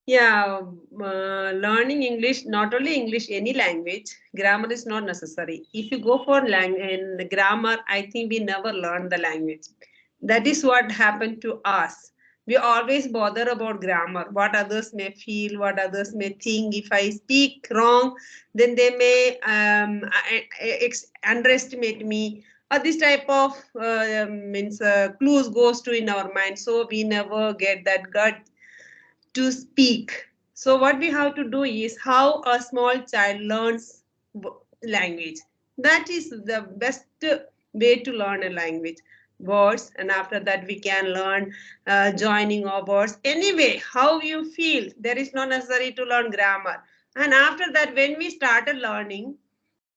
Yeah, learning English, not only English, any language, grammar is not necessary. If you go for in grammar, I think we never learn the language. That is what happened to us. We always bother about grammar, what others may feel, what others may think. If I speak wrong, then they may underestimate me. Or this type of means clues goes to in our mind. So we never get that gut to speak. So what we have to do is how a small child learns language. That is the best way to learn a language. Words, and after that we can learn joining of words. Anyway, how you feel, there is no necessary to learn grammar. And after that, when we started learning,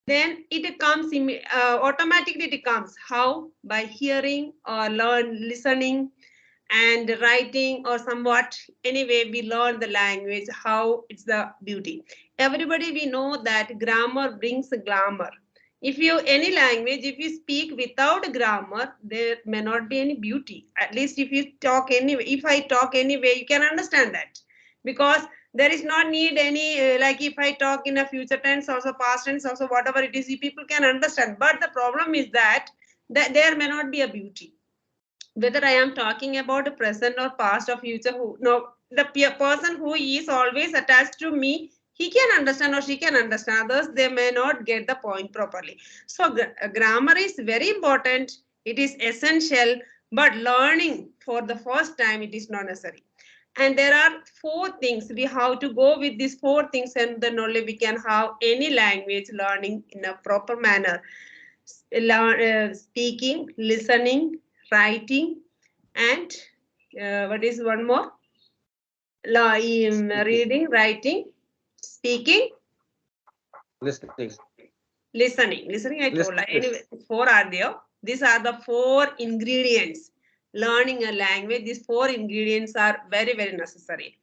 then it comes automatically. It comes how, by hearing or listening and writing or somewhat. Anyway, we learn the language, how it's the beauty. Everybody, we know that grammar brings glamour. If you any language, if you speak without grammar, there may not be any beauty. At least if you talk anyway, if I talk anyway, you can understand that, because there is no need any like if I talk in a future tense also, past tense also, whatever it is, people can understand. But the problem is that there may not be a beauty, whether I am talking about the present or past or future. Who no, the person who is always attached to me, he can understand or she can understand. Others, they may not get the point properly. So grammar is very important. It is essential, but learning for the first time, it is not necessary. And there are four things we have to go with. These four things, and then only we can have any language learning in a proper manner. Speaking, listening, writing, and what is one more? Speaking, Reading, writing, speaking, listening, listening. Listening, I told. listening. Anyway, four are there. These are the four ingredients. Learning a language, these four ingredients are very, very necessary.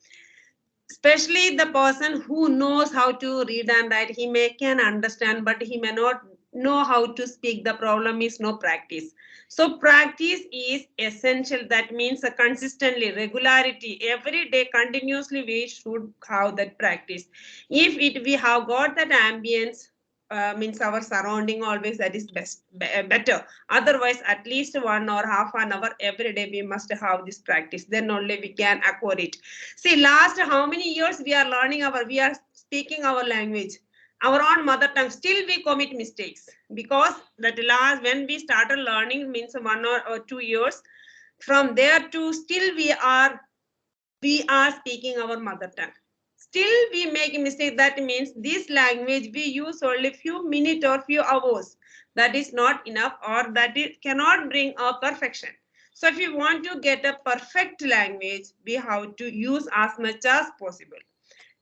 Especially the person who knows how to read and write, he may can understand, but he may not know how to speak. The problem is no practice. So practice is essential. That means a consistently, regularity, every day, continuously we should have that practice. If it we have got that ambience, means our surrounding always, that is better. Otherwise, at least 1 or half an hour every day we must have this practice, then only we can acquire it. See, last how many years we are learning we are speaking our language, our own mother tongue. Still we commit mistakes, because that last when we started learning means 1 or 2 years. From there to still we are speaking our mother tongue. Still we make a mistake. That means this language we use only few minutes or few hours. That is not enough, or that it cannot bring a perfection. So if you want to get a perfect language, we have to use as much as possible.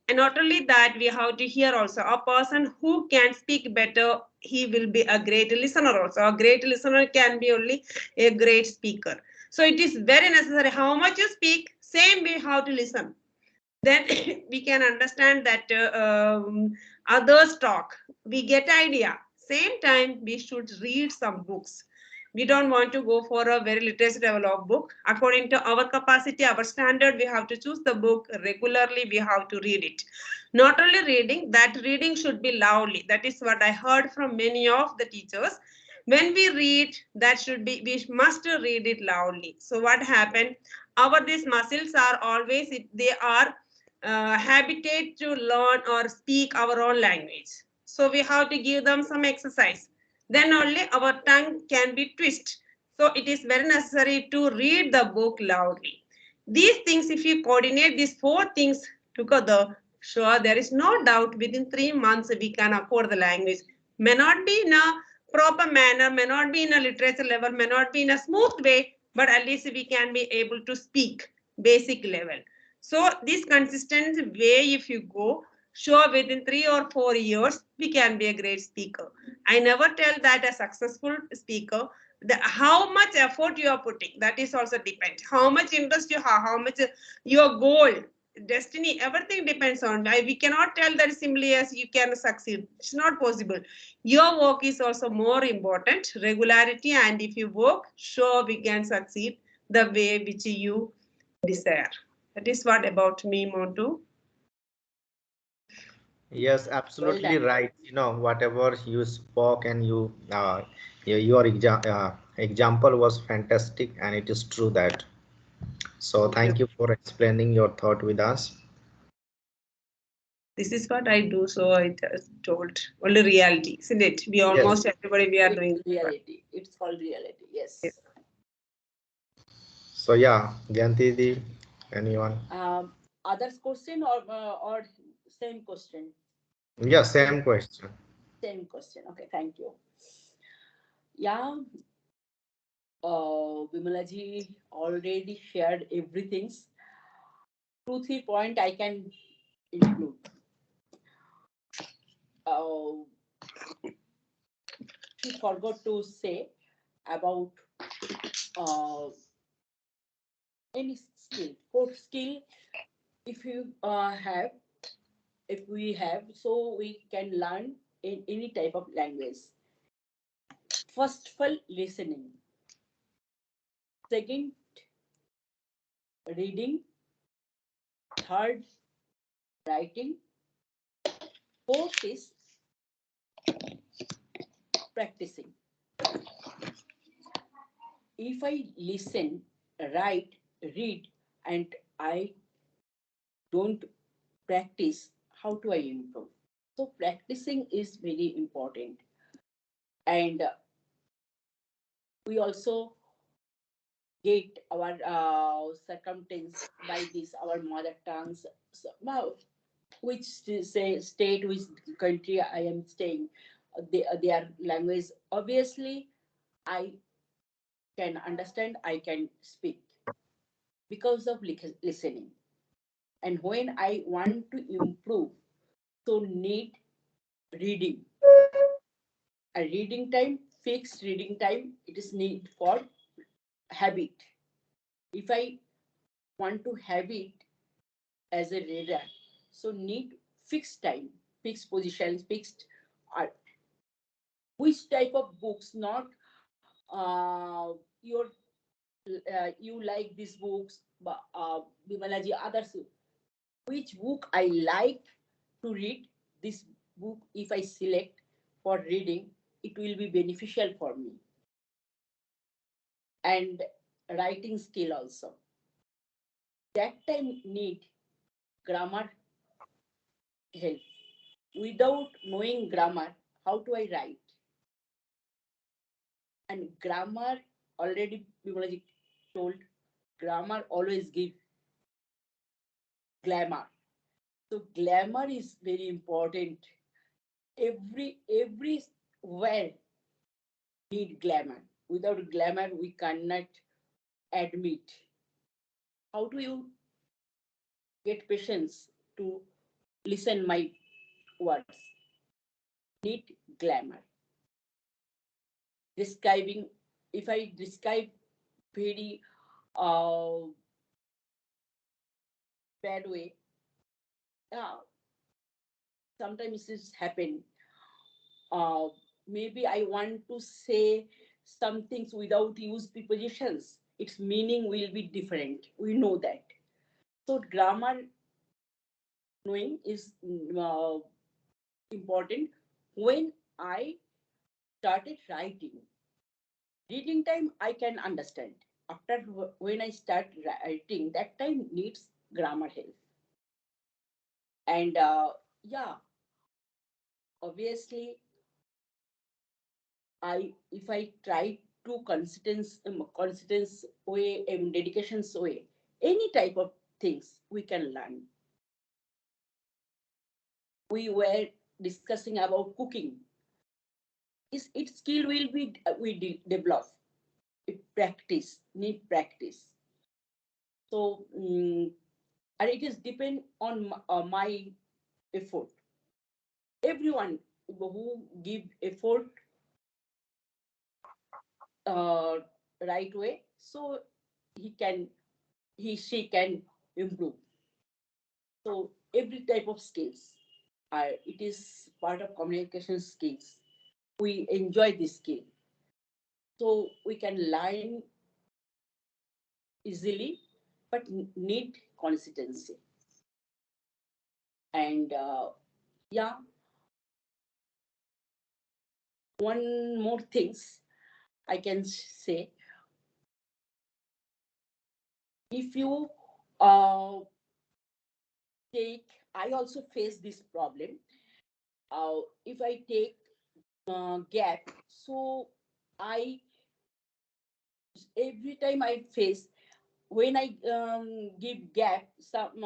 And not only that, we have to hear also. A person who can speak better, he will be a great listener also. A great listener can be only a great speaker. So it is very necessary. How much you speak, same we have to listen. Then we can understand that others talk. We get idea. Same time, we should read some books. We don't want to go for a very literacy level of book. According to our capacity, our standard, we have to choose the book regularly. We have to read it. Not only reading, that reading should be loudly. That is what I heard from many of the teachers. When we read, that should be, we must read it loudly. So what happened? Our these muscles are always, they are habitate to learn or speak our own language. So we have to give them some exercise. Then only our tongue can be twist. So it is very necessary to read the book loudly. These things, if you coordinate these four things together, sure, there is no doubt within 3 months we can acquire the language. May not be in a proper manner, may not be in a literature level, may not be in a smooth way, but at least we can be able to speak basic level. So this consistent way, if you go, sure within 3 or 4 years, we can be a great speaker. I never tell that a successful speaker, how much effort you are putting, that is also depends. How much interest you have, how much your goal, destiny, everything depends on. We cannot tell that simply as you can succeed. It's not possible. Your work is also more important, regularity, and if you work, sure we can succeed the way which you desire. That is what about me, Montu. Yes, Well absolutely done. right. Whatever you spoke and your example was fantastic, and it is true that. So Thank you. thank you for explaining your thought with us. This is what I do, so I just told only reality, isn't it? We Yes. almost everybody we are It's doing this one. reality. It's called reality. Yes. Yes. So yeah, Gyanti, anyone? Others question or same question? Yeah, same question. Same question. Okay, thank you. Yeah, Vimalaji already shared everything. Two, 3 point I can include. Uh, she forgot to say about uh, any skill. Fourth skill, if you have, if we have, so we can learn in any type of language. First of all, listening. Second, reading. Third, writing. Fourth is practicing. If I listen, write, read, and I don't practice, how do I improve? So practicing is very important. And we also get our circumstance by this, our mother tongues. So, now, which state, which country I am staying, their language. Obviously, I can understand, I can speak because of listening. And when I want to improve, so need reading. A reading time, fixed reading time, it is need for habit. If I want to have it as a reader, so need fixed time, fixed positions, fixed uh, which type of books, not your you like these books, but Bimalaji others. Which book I like to read, this book, if I select for reading, it will be beneficial for me. And writing skill also. That time need grammar help. Without knowing grammar, how do I write? And grammar, already Bimalaji told, grammar always give glamour. So glamour is very important. Every where need glamour. Without glamour, we cannot admit. How do you get patience to listen my words? Need glamour. Describing, if I describe very uh, bad way, uh, sometimes this happen. Uh, Maybe I want to say some things without use prepositions. Its meaning will be different. We know that. So grammar knowing is important. When I started writing, reading time I can understand. After when I start writing, that time needs grammar help. And yeah, obviously, I if I try to consistence way and dedications way, any type of things we can learn. We were discussing about cooking. Is its skill will be develop. It practice need practice. So and it is depend on my effort. Everyone who give effort uh, right way, so he can she can improve. So every type of skills, it is part of communication skills. We enjoy this skill, so we can learn easily, but need consistency. And Yeah. One more things I can say. If you take, I also face this problem. If I take gap, so I every time I face when I give gap some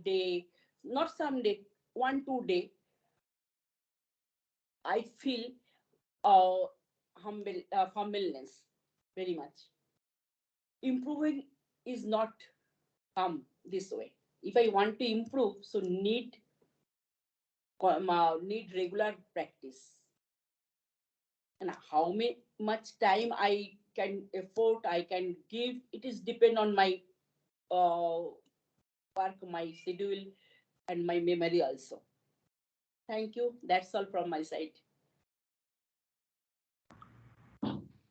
day, not some day, 1 2 day, I feel uh, humbleness very much. Improving is not come this way. If I want to improve, so need regular practice. And how much time I can afford, I can give, it is depend on my uh, work, my schedule, and my memory also. Thank you. That's all from my side.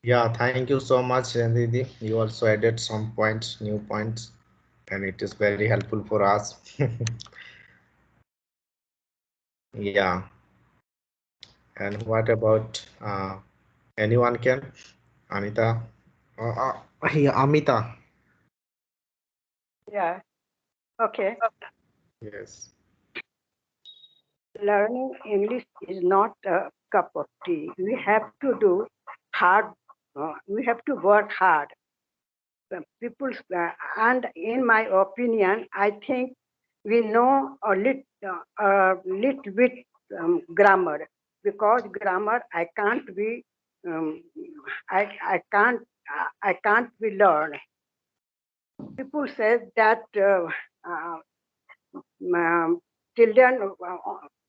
Yeah, thank you so much, Didi. You also added some points, new points, and it is very helpful for us. Yeah, and what about anyone can? Anita? Yeah, Amita. Yeah, okay. Yes. Learning English is not a cup of tea. We have to do hard, we have to work hard. People, and in my opinion, I think we know a little bit grammar, because grammar um, I can't be learned. People say that uh, um, children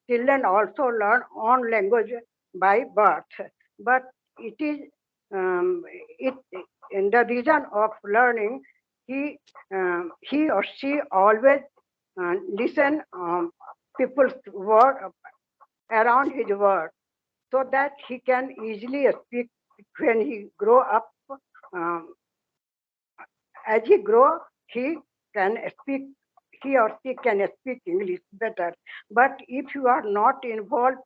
children also learn own language by birth, but it is um, it in the reason of learning, he or she always listen people's word around his word, so that he can easily speak when he grow up. um, as he grow, he can speak, he or she can speak English better. But if you are not involved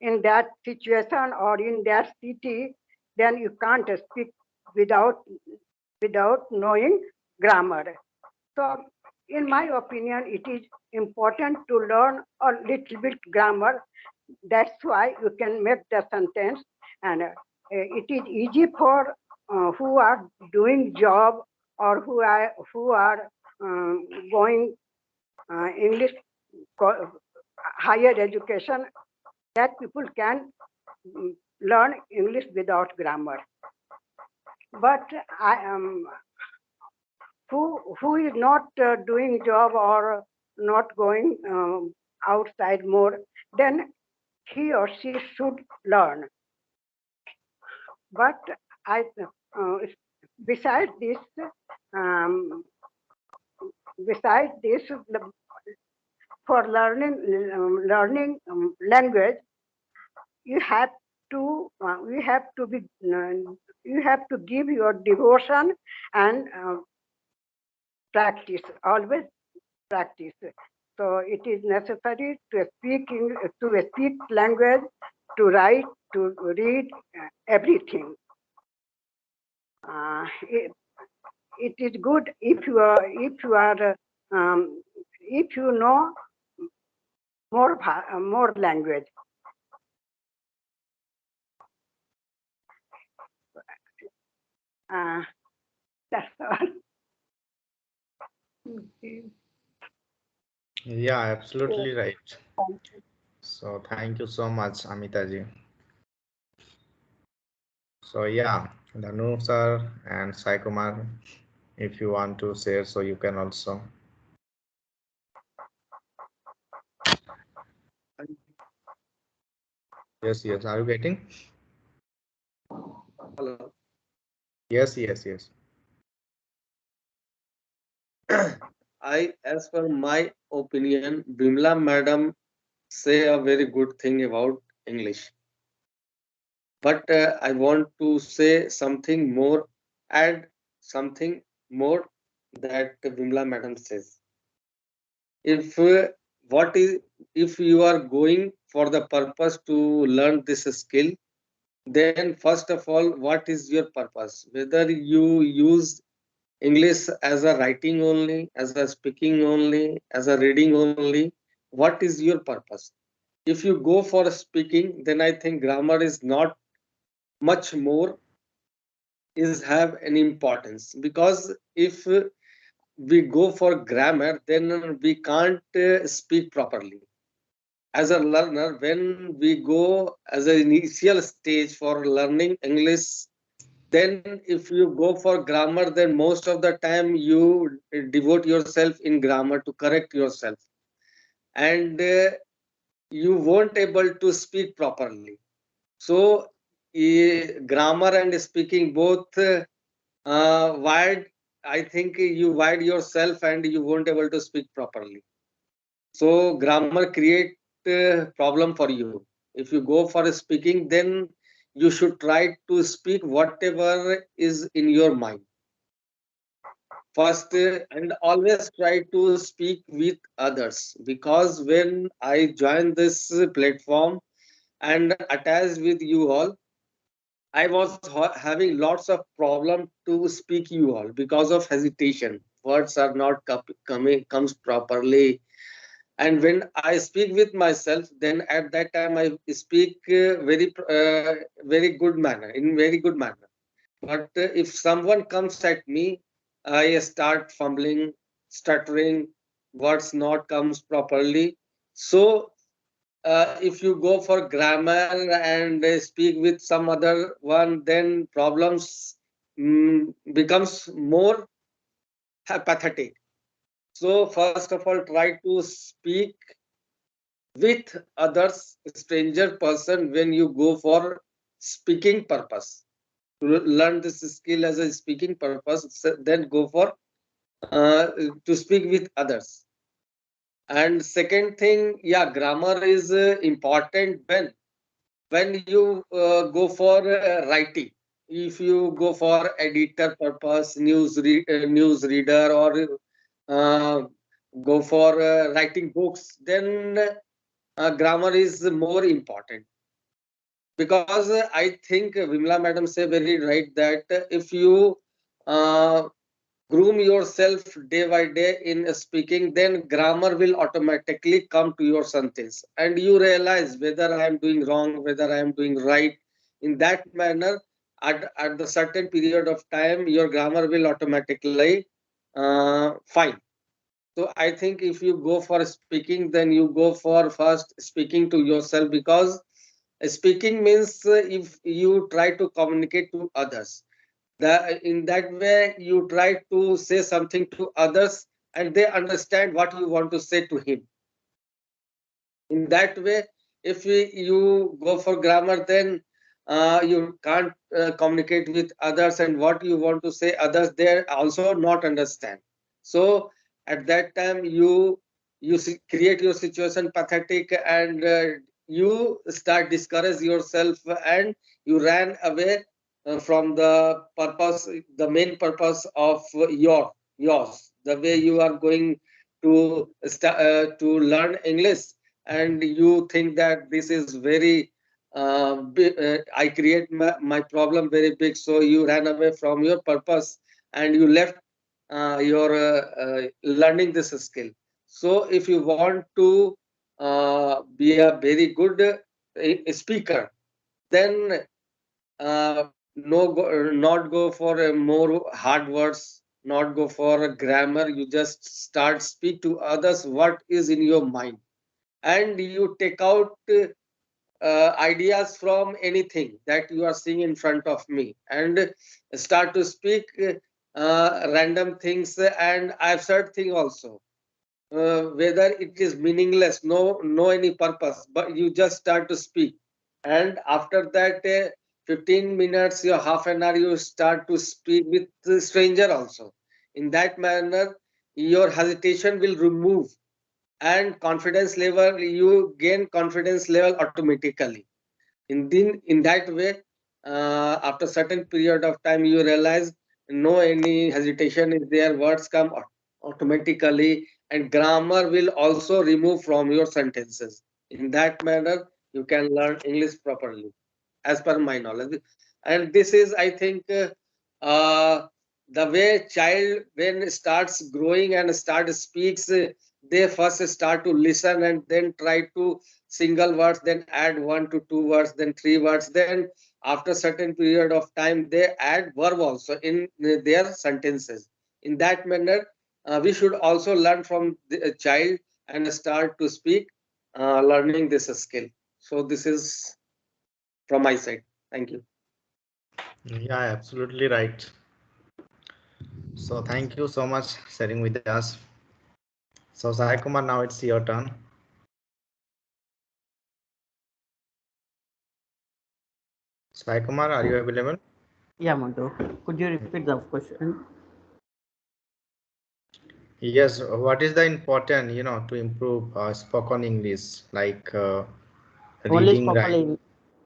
in that situation or in that city, then you can't speak without knowing grammar. So, in my opinion, it is important to learn a little bit grammar. That's why you can make the sentence, and it is easy for who are doing job, or who are going English higher education, that people can learn English without grammar. But I am who is not doing job or not going outside more, then he or she should learn. But I, besides this, um, besides this, for learning language, you have to you have to be you have to give your devotion and practice, always practice. So it is necessary to speak language, to write, to read, everything. It, it is good if you are if you know more language. Uh, that's all. Okay. Yeah, So, absolutely right. thank you. So thank you so much, Amita ji. So yeah, Dhanu sir and Sai Kumar, if you want to share, so you can also. Yes, yes. Are you getting? Hello. Yes, yes, yes. As per my opinion, Bimla madam say a very good thing about English. But I want to say something more, add something more that Bimla madam says. If what is, if you are going for the purpose to learn this skill, then first of all, what is your purpose? Whether you use English as a writing only, as a speaking only, as a reading only, what is your purpose? If you go for speaking, then I think grammar is not much more is have any importance, because if we go for grammar, then we can't speak properly. As a learner, when we go as an initial stage for learning English, then if you go for grammar, then most of the time you devote yourself in grammar to correct yourself, and you won't able to speak properly. So grammar and speaking both wide, I think you wide yourself and you won't able to speak properly. So grammar create problem for you. If you go for speaking, then you should try to speak whatever is in your mind first, and always try to speak with others, because when I joined this platform and attached with you all, I was having lots of problem to speak you all because of hesitation. Words are not coming comes properly, and when I speak with myself, then at that time I speak very good manner, in very good manner. But if someone comes at me, I start fumbling, stuttering, words not comes properly. So if you go for grammar and speak with some other one, then problems becomes more pathetic. So first of all, try to speak with others, stranger person, when you go for speaking purpose. To learn this skill as a speaking purpose, then go for to speak with others. And second thing, yeah, grammar is important when you go for writing. If you go for editor purpose, news reader, or uh, go for writing books, then grammar is more important, because I think Vimla madam say very right that if you uh, groom yourself day by day in speaking, then grammar will automatically come to your sentence, and you realize whether I am doing wrong, whether I am doing right. In that manner, at the certain period of time, your grammar will automatically fine. So I think if you go for speaking, then you go for first speaking to yourself, because speaking means if you try to communicate to others, that in that way you try to say something to others and they understand what you want to say to him. In that way, if you go for grammar, then you can't communicate with others, and what you want to say others, they also not understand. So at that time you create your situation pathetic, and you start discourage yourself, and you ran away from the purpose, the main purpose of yours, the way you are going to learn English, and you think that this is very I create my problem very big, so you ran away from your purpose and you left your learning this skill. So if you want to be a very good speaker, then not go for more hard words, not go for a grammar. You just start speak to others what is in your mind, and you take out ideas from anything that you are seeing in front of me, and start to speak random things, and absurd thing also, whether it is meaningless, no any purpose, but you just start to speak. And after that 15 minutes or half an hour, you start to speak with the stranger also. In that manner, your hesitation will remove, and confidence level, you gain confidence level automatically. In that way, after certain period of time, you realize no any hesitation is there, words come automatically, and grammar will also remove from your sentences. In that manner you can learn English properly, as per my knowledge. And this is, I think, uh, the way child when starts growing and start speaks, they first start to listen and then try to single words, then add one to two words, then three words, then after certain period of time they add verb also in their sentences. In that manner, we should also learn from the child and start to speak, learning this skill. So this is from my side. Thank you. Yeah, absolutely right. So thank you so much sharing with us. So Sai Kumar, now it's your turn. Sai Kumar, are you available? Yeah, Madhu. Could you repeat the question? Yes. What is the important, to improve spoken English, like Only reading, spoken right? in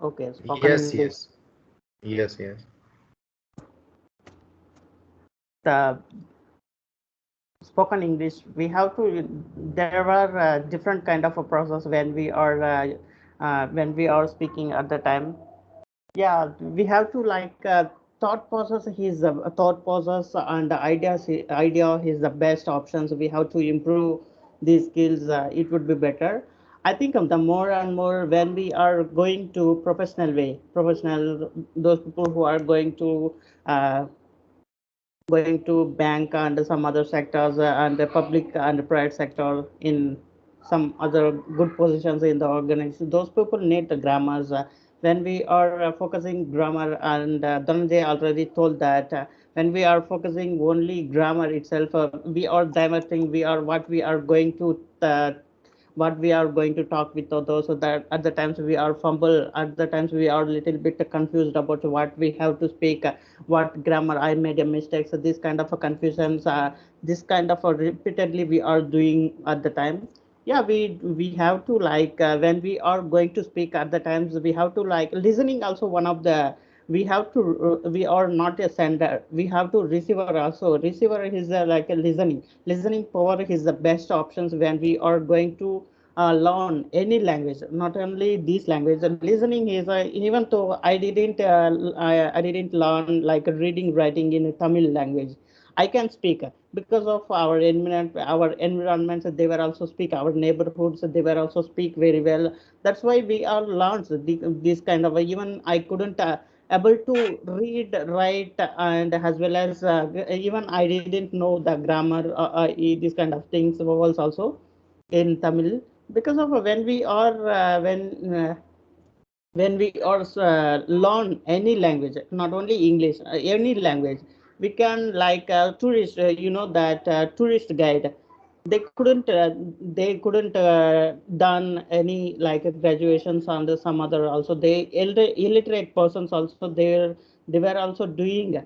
okay, spoken Yes, English. yes, yes, yes. The spoken English, we have to. There are different kind of a process when we are speaking at the time. Yeah, we have to like thought process. His thought process and the idea is the best options. We have to improve these skills. It would be better. I think the more and more when we are going to professional, those people who are uh, going to bank and some other sectors and the public and private sector in some other good positions in the organization. Those people need the grammars. When we are focusing grammar, and Dhananjay already told that when we are focusing only grammar itself, we are diverting. We are what we are going to. What we are going to talk with others, so that at the times we are fumble, at the times we are little bit confused about what we have to speak, what grammar I made a mistake. So this kind of a confusions, this kind of a repeatedly we are doing at the time. Yeah, we have to like when we are going to speak at the times, we have to like listening also one of the, we have to we are not a sender, we have to receiver also. Receiver is like a listening power is the best options when we are going to learn any language, not only this language. Listening is even though I didn't learn like reading writing in a Tamil language, I can speak because of our environments. They were also speak our neighborhoods. They were also speak very well. That's why we are learned this kind of even I couldn't able to read, write, and as well as even I didn't know the grammar, these kind of things, vowels also in Tamil. Because of when we also learn any language, not only English, any language, we can like tourist. You know that tourist guide, they couldn't done any like graduations under some other also. They illiterate persons also they were also doing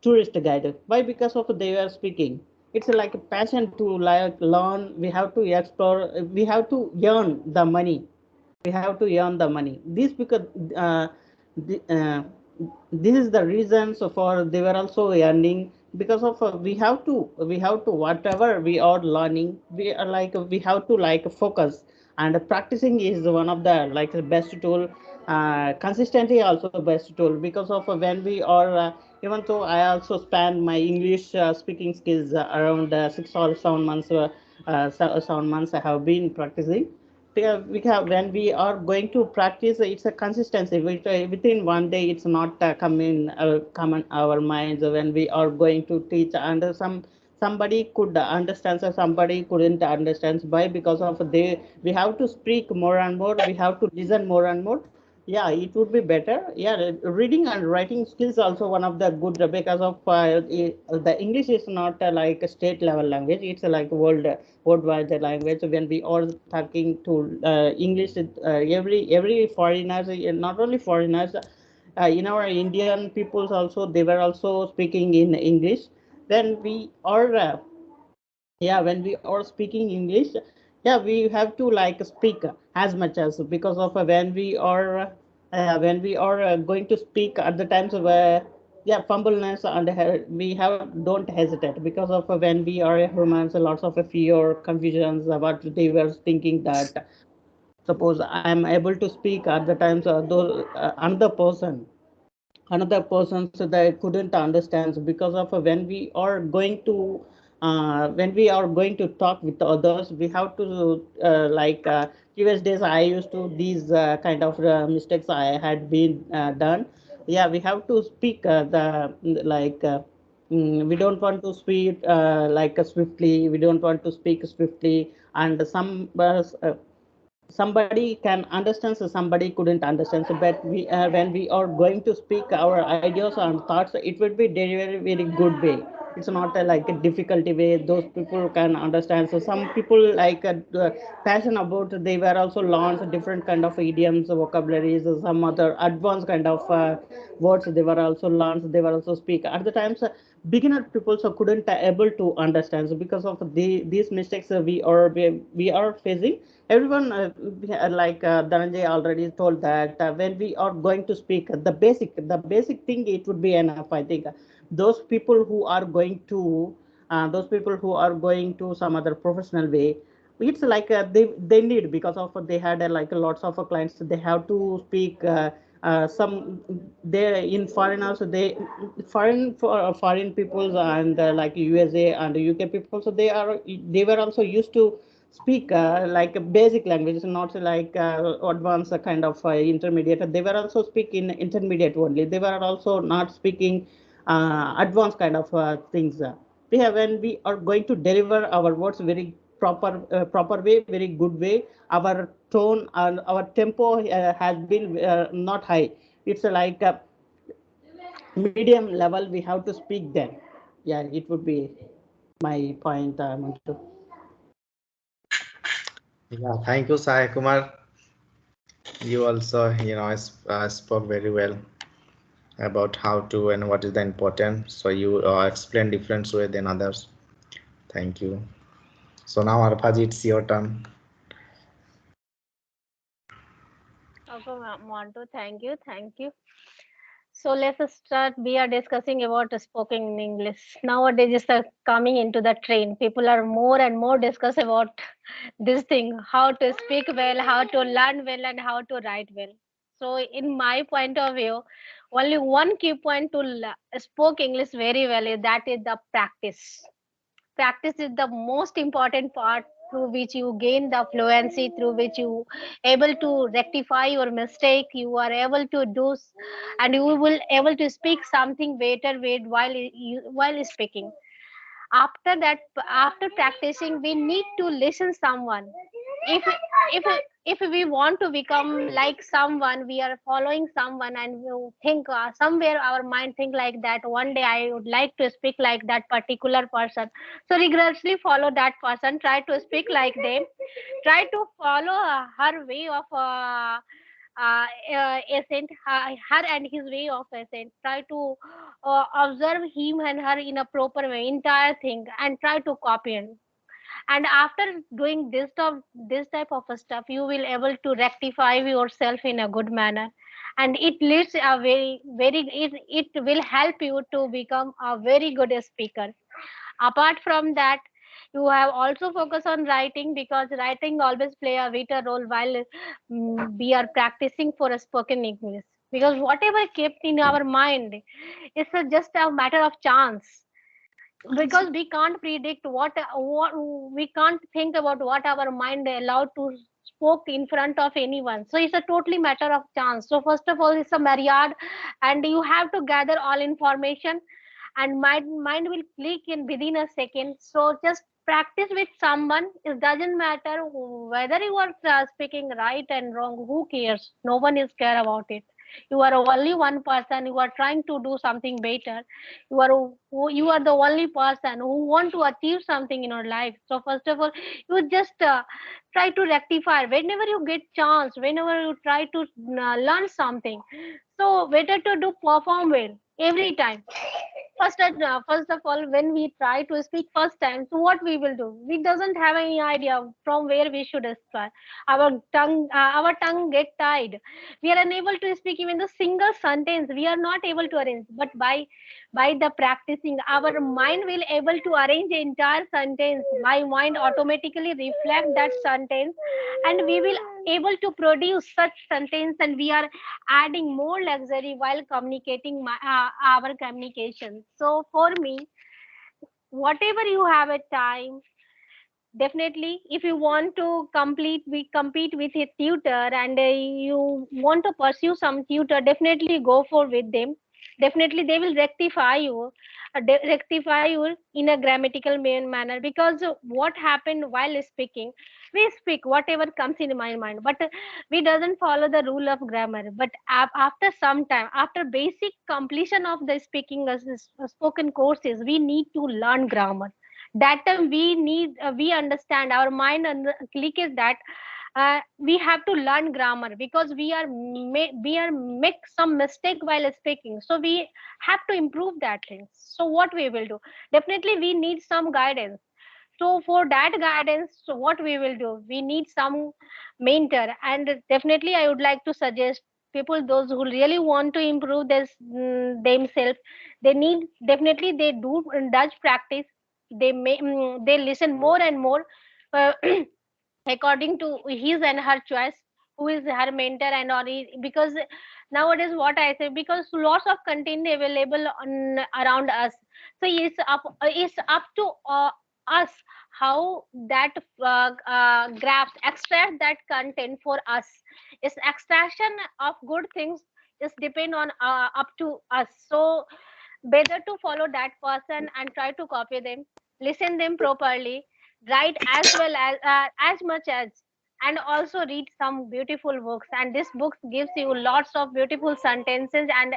tourist guide. Why? Because of they were speaking. It's like a passion to like learn. We have to explore. We have to earn the money. We have to earn the money. This because uh, the, this is the reasons for they were also earning. Because of we have to whatever we are learning, we are like we have to like focus, and practicing is one of the like the best tool. Consistency also best tool. Because of when we are even though I also spend my English speaking skills around 6 or 7 months, 7 months I have been practicing. We have when we are going to practice, it's a consistency within one day. It's not come in our minds when we are going to teach, and somebody could understand, so somebody couldn't understand. Why? Because of they we have to speak more and more, we have to listen more and more. Yeah, it would be better. Yeah, reading and writing skills also one of the good, because of the English is not like a state level language. It's like worldwide language. When we are talking to English, every foreigners, not only foreigners, in our Indian peoples also, they were also speaking in English. Then we are yeah, when we are speaking English, yeah, we have to like speak as much as. Because of when we are going to speak at the times where yeah, fumbleness, and we have don't hesitate because of when we are humans, lots of fear, confusions about they were thinking that suppose I am able to speak at the times those another person so they couldn't understand. So because of when we are going to talk with others, we have to previous days I used to these kind of mistakes I had been done. Yeah, we have to speak the like we don't want to speak swiftly, we don't want to speak swiftly, and somebody can understand, so somebody couldn't understand. So but we when we are going to speak our ideas and thoughts, it would be very very very good way. It's not like a difficulty way those people can understand. So some people passion about, they were also learned different kind of idioms, vocabularies, some other advanced kind of words they were also learned, they were also speak at the times. Beginner people so couldn't able to understand. So because of these mistakes we are facing, everyone Dhananjay already told that when we are going to speak the basic thing, it would be enough, I think. Those people who are going to some other professional way, it's like they need, because of they had lots of clients, they have to speak some they in foreigners, they foreign peoples, and like USA and UK people, so they were also used to speak like a basic language, not like advanced kind of intermediate. They were also speaking intermediate only, they were also not speaking advanced kind of things. We have, when we are going to deliver our words very proper way, very good way, our tone and our tempo has been not high. It's like a medium level we have to speak then. Yeah, it would be my point, Manju. Yeah, thank you, Sai Kumar. You also, spoke very well about how to and what is the important. So you explain different way than others. Thank you. So now, Arpaji, it's your turn. Okay, Montu, thank you, thank you. So let's start. We are discussing about spoken in English. Nowadays, it's coming into the trend. People are more and more discuss about this thing: how to speak well, how to learn well, and how to write well. So, in my point of view, only one key point to speak English very well is that is the practice. Practice is the most important part through which you gain the fluency, through which you able to rectify your mistake, you are able to do and you will able to speak something better with while speaking. After that, after practicing, we need to listen someone. If if we want to become like someone, we are following someone, and we think somewhere our mind think like that one day I would like to speak like that particular person. So rigorously follow that person, try to speak like them, try to follow her way of ascent, her and his way of ascent. Try to observe him and her in a proper way, entire thing, and try to copy it. And after doing this type of a stuff, you will able to rectify yourself in a good manner, and it leads a it will help you to become a very good speaker. Apart from that, you have also focus on writing, because writing always play a vital role while we are practicing for a spoken English, because whatever kept in our mind is just a matter of chance, because we can't predict what we can't think about what our mind allowed to spoke in front of anyone. So it's a totally matter of chance. So first of all, it's a myriad, and you have to gather all information, and mind will click in within a second. So just practice with someone. It doesn't matter whether you are speaking right and wrong, who cares? No one is care about it. You are only one person, you are trying to do something better. You are the only person who want to achieve something in your life. So first of all, you just try to rectify whenever you get chance, whenever you try to learn something. So better to do perform well every time. First of all, when we try to speak first time, so what we will do? We doesn't have any idea from where we should start. Our tongue get tied. We are unable to speak even the single sentence. We are not able to arrange. But by the practicing, our mind will able to arrange the entire sentence. My mind automatically reflect that sentence, and we will able to produce such sentence, and we are adding more luxury while communicating our communication. So for me, whatever you have at time, definitely if you want to compete with a tutor, and you want to pursue some tutor, definitely go for with them. Definitely they will rectify you in a grammatical manner, because what happened while speaking, we speak whatever comes in my mind, but we doesn't follow the rule of grammar. But after some time, after basic completion of the speaking spoken courses, we need to learn grammar. That time we understand, our mind click is that we have to learn grammar, because we are make some mistake while speaking, so we have to improve that thing. So what we will do, definitely we need some guidance. So for that guidance, so what we will do, we need some mentor. And definitely I would like to suggest people, those who really want to improve themselves, they need, definitely they do Dutch practice. They listen more and more, uh, according to his and her choice, who is her mentor. And or because nowadays what I say, because lots of content available around us, so it's up to us how that grabs extract that content for us. It's extraction of good things is depend on up to us. So better to follow that person and try to copy them, listen them properly, write as well as much as, and also read some beautiful books. And this book gives you lots of beautiful sentences. And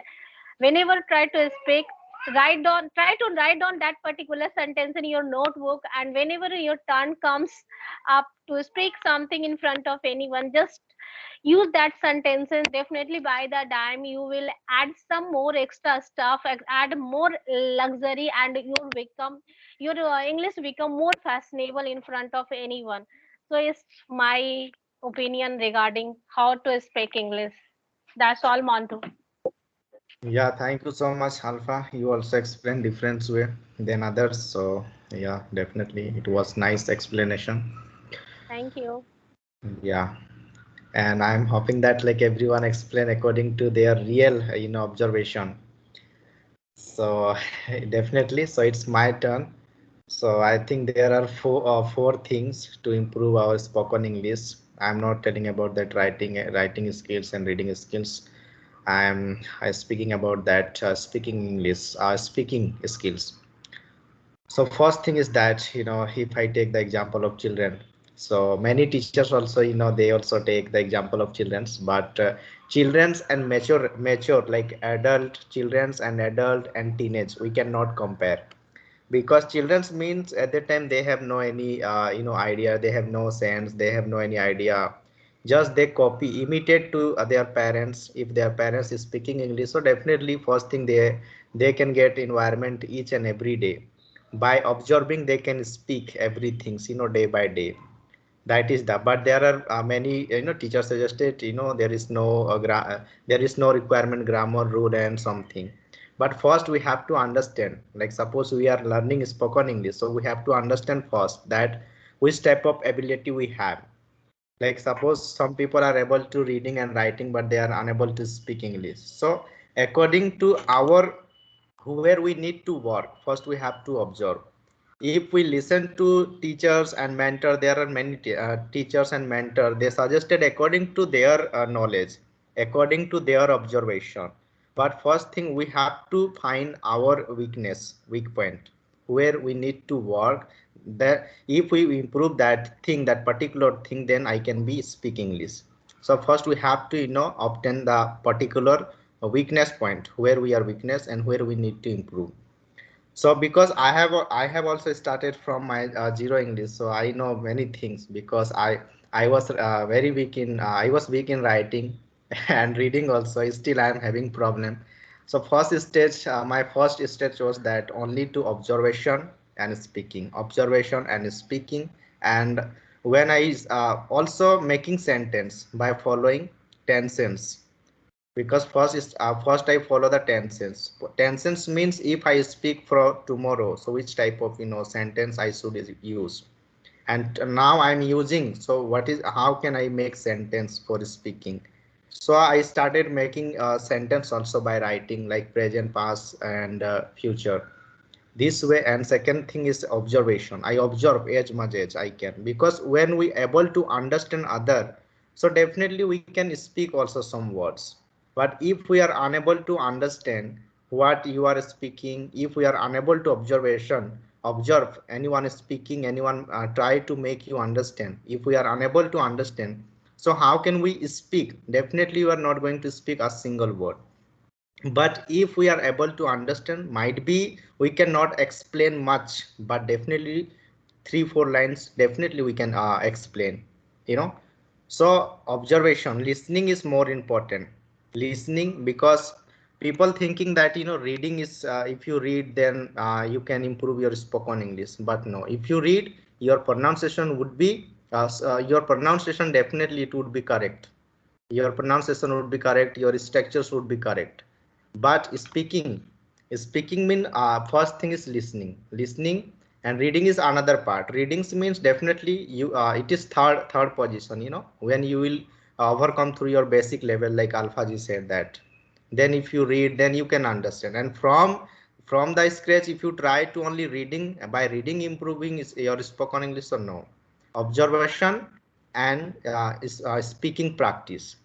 whenever try to speak, try to write down that particular sentence in your notebook. And whenever your turn comes up to speak something in front of anyone, just use that sentence. And definitely by the time you will add some more extra stuff, add more luxury, and your English become more fashionable in front of anyone. So it's my opinion regarding how to speak English. That's all, Montu. Yeah, thank you so much, Alpha. You also explained different way than others. So yeah, definitely it was nice explanation. Thank you. Yeah, and I'm hoping that like everyone explain according to their real, observation. So definitely, so it's my turn. So I think there are four things to improve our spoken English. I'm not telling about that writing skills and reading skills. I speaking about that speaking English, speaking skills. So first thing is that, if I take the example of children, so many teachers also, they also take the example of children's, but children's and mature like adult children's and adult and teenage, we cannot compare, because children's means at that time they have no any idea, they have no sense, they have no any idea, just they copy imitate to their parents. If their parents is speaking English, so definitely first thing they can get environment each and every day. By observing they can speak everything, day by day. That is the, but there are many, teachers suggested, there is no there is no requirement grammar rule and something. But first we have to understand, like suppose we are learning spoken English, so we have to understand first that which type of ability we have. Like suppose some people are able to reading and writing, but they are unable to speak English. So according to our, where we need to work, first we have to observe. If we listen to teachers and mentor, there are many teachers and mentor, they suggested according to their knowledge, according to their observation. But first thing we have to find our weak point, where we need to work. That if we improve that thing, that particular thing, then I can be speak English. So first we have to obtain the particular weakness point, where we are weakness and where we need to improve. So because I have also started from my zero English, so I know many things, because I was I was weak in writing and reading also. Still I am having problem. So first stage, my first stage was that only to observation and speaking. And when I also making sentence by following tenses, because first I follow the tenses. Tenses means if I speak for tomorrow, so which type of sentence I should use. And now I'm using, so what is, how can I make sentence for speaking? So I started making a sentence also by writing like present, past, and future this way. And second thing is observation. I observe as much as I can, because when we able to understand other, so definitely we can speak also some words. But if we are unable to understand what you are speaking, if we are unable to observe anyone speaking, anyone try to make you understand, if we are unable to understand, so how can we speak? Definitely you are not going to speak a single word. But if we are able to understand, might be we cannot explain much, but definitely 3 4 lines definitely we can explain, you know. So observation, listening is more important. Listening, because people thinking that reading is, if you read then you can improve your spoken English. But no, if you read, your pronunciation would be your pronunciation definitely it would be correct, your pronunciation would be correct, your structures would be correct. But speaking mean, first thing is listening, and reading is another part. Readings means definitely you it is third position, when you will overcome through your basic level, like Alpha ji said that. Then if you read, then you can understand. And from the scratch, if you try to only reading, by reading improving is your spoken English, or no, observation and speaking practice.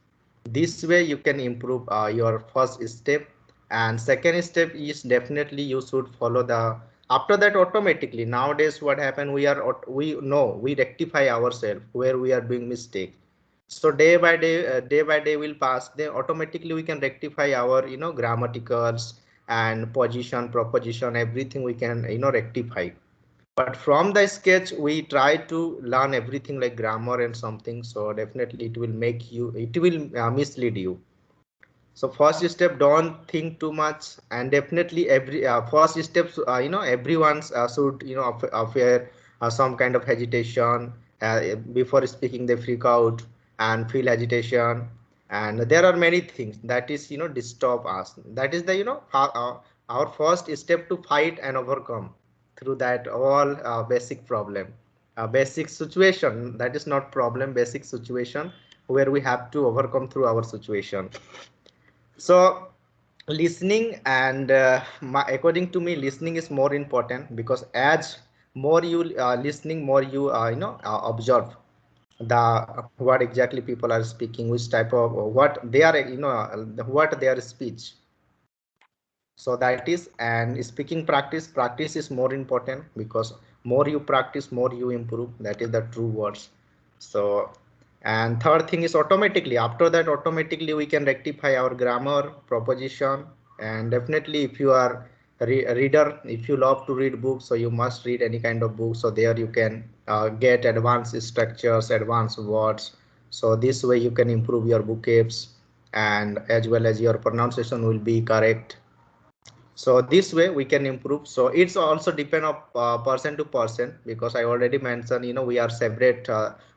This way you can improve your first step. And second step is definitely you should follow the, after that automatically nowadays what happen, we know, we rectify ourselves where we are doing mistake. So day by day will pass, then automatically we can rectify our grammaticals and position, proposition, everything we can rectify. But from the sketch we try to learn everything like grammar and something, so definitely it will make you, it will mislead you. So first step, don't think too much. And definitely every first steps, everyone's should fear some kind of hesitation before speaking, they freak out and feel agitation. And there are many things that is disturb us. That is the our first step to fight and overcome through that all basic problem, basic situation, that is not problem, basic situation where we have to overcome through our situation. So listening, and according to me listening is more important, because as more you listening, more you observe the what exactly people are speaking, which type of what they are what their speech. So that is, and speaking practice is more important, because more you practice, more you improve, that is the true words. So, and third thing is automatically, after that automatically we can rectify our grammar, proposition. And definitely if you are a reader, if you love to read books, so you must read any kind of book, so there you can get advanced structures, advanced words. So this way you can improve your vocabs, and as well as your pronunciation will be correct. So this way we can improve. So it's also depend of person to person, because I already mentioned we are separate,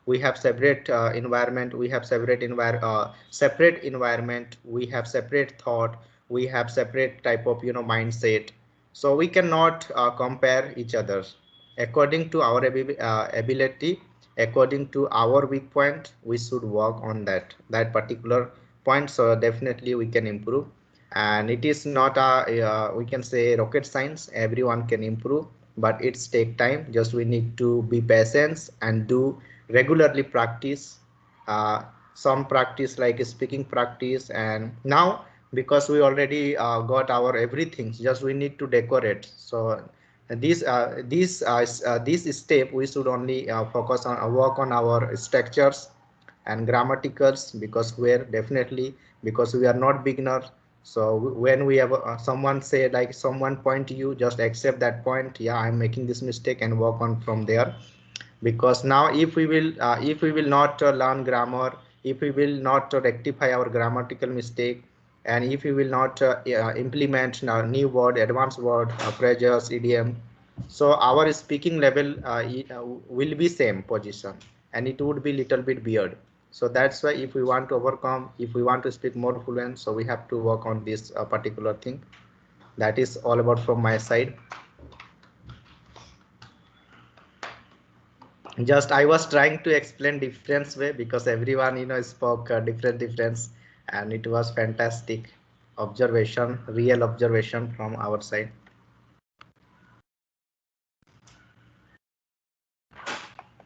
we have separate environment, we have separate environment, we have separate thought, we have separate type of mindset. So we cannot compare each others. According to our ability, according to our weak point, we should work on that particular point. So definitely we can improve. And it is not a we can say rocket science, everyone can improve, but it's take time. Just we need to be patient and do regularly practice, some practice like speaking practice. And now because we already got our everything, just we need to decorate. So this step we should only focus on work on our structures and grammaticals, because we're definitely, because we are not beginner. So when we have someone say, like someone point to you, just accept that point, yeah, I'm making this mistake, and work on from there. Because now if we will not learn grammar, if we will not rectify our grammatical mistake, And if you will not implement new word, advanced word, phrases, idiom, so our speaking level will be same position, and it would be little bit weird. So that's why if we want to overcome, if we want to speak more fluent, so we have to work on this particular thing. That is all about from my side. Just I was trying to explain different way because everyone spoke different, and it was fantastic observation, real observation from our side.